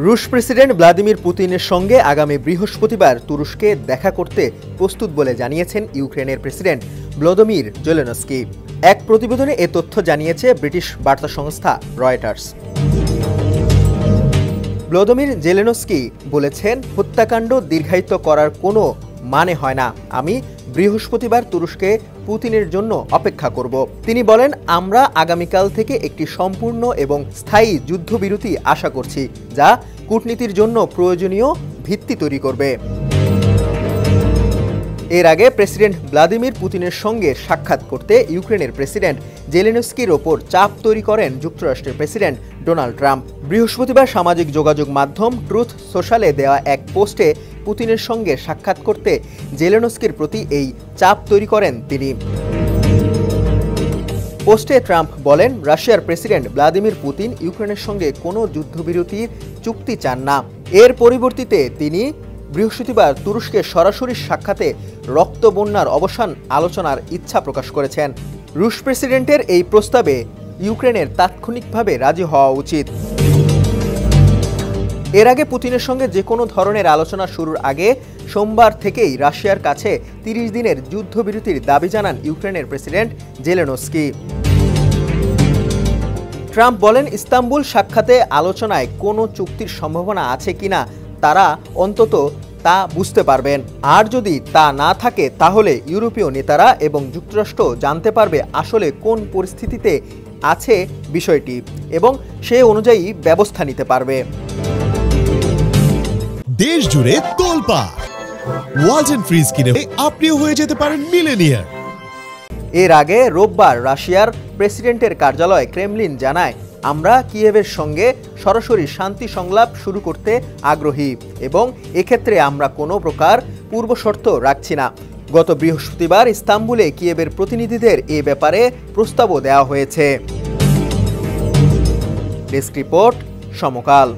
রুশ president Vladimir পুতিনের সঙ্গে আগামী বৃহস্পতিবার তুরস্কে দেখা করতে প্রস্তুত বলে জানিয়েছেন ইউক্রেনের প্রেসিডেন্ট ভলোদিমির জেলেনস্কি। এক প্রতিবেদনে এ তথ্য জানিয়েছে ব্রিটিশ বার্তা সংস্থা রয়টার্স। ভলোদিমির জেলেনস্কি বলেছেন, হত্যাকাণ্ড দীর্ঘায়িত করার কোনো মানে হয় না। আমি বৃহস্পতিবার তুরস্কে পুতিনের জন্য অপেক্ষা করব। তিনি বলেন, আমরা আগামীকাল থেকে একটি সম্পূর্ণ এবং স্থায়ী যুদ্ধবিরতি আশা করছি, যা কূটনীতির জন্য প্রয়োজনীয় ভিত্তি তৈরি করবে। এর আগে প্রেসিডেন্ট ভ্লাদিমির পুতিনের সঙ্গে সাক্ষাৎ করতে ইউক্রেনের প্রেসিডেন্ট জেলেনস্কির ওপর চাপ তৈরি করেন যুক্তরাষ্ট্রের প্রেসিডেন্ট ডোনাল্ড ট্রাম্প। বৃহস্পতিবার সামাজিক যোগাযোগ মাধ্যম ট্রুথ সোশ্যালে দেওয়া এক পোস্টে পুতিনের সঙ্গে সাক্ষাৎ করতে জেলেনস্কির প্রতি এই চাপ তৈরি করেন তিনি। পোস্টে ট্রাম্প বলেন, রাশিয়ার প্রেসিডেন্ট ভ্লাদিমির পুতিন ইউক্রেনের সঙ্গে কোনো যুদ্ধবিরতির চুক্তি চান না। এর পরিবর্তে তিনি বৃহস্পতিবার তুরস্কে সরাসরি সাক্ষাতে রক্তবন্যার অবসান আলোচনার ইচ্ছা প্রকাশ করেছেন। রুশ প্রেসিডেন্টের এই প্রস্তাবে ইউক্রেনের তাৎক্ষণিকভাবে রাজি হওয়া উচিত। এর আগে পুতিনের সঙ্গে যে কোনো ধরনের আলোচনা শুরুর আগে সোমবার থেকেই রাশিয়ার কাছে 30 দিনের যুদ্ধবিরতির দাবি জানান ইউক্রেনের প্রেসিডেন্ট জেলেনস্কি। ট্রাম্প বলেন, ইস্তাম্বুল সাক্ষাতে আলোচনায় কোনো চুক্তির সম্ভাবনা আছে কিনা তারা অন্তত তা বুঝতে পারবেন। আর যদি তা না থাকে তাহলে ইউরোপীয় নেতারা এবং যুক্তরাষ্ট্র জানতে পারবে আসলে কোন পরিস্থিতিতে আছে বিষয়টি এবং সে অনুযায়ী ব্যবস্থা নিতে পারবে। দেশ জুড়ে তোলপাড় ওয়ালটন ফ্রিজ কিনে আপনিও হয়ে যেতে পারেন মিলেনিয়ার। এর আগে রোববার রাশিয়ার প্রেসিডেন্টের কার্যালয় ক্রেমলিন জানায়, আমরা কিয়েভের সঙ্গে সরাসরি শান্তি সংলাপ শুরু করতে আগ্রহী এবং এক্ষেত্রে আমরা কোনো প্রকার পূর্বশর্ত রাখছি না। গত বৃহস্পতিবার ইস্তাম্বুলে কিয়েভের প্রতিনিধিদের এ ব্যাপারে প্রস্তাবও দেওয়া হয়েছে। ডেস্ক রিপোর্ট, সমকাল।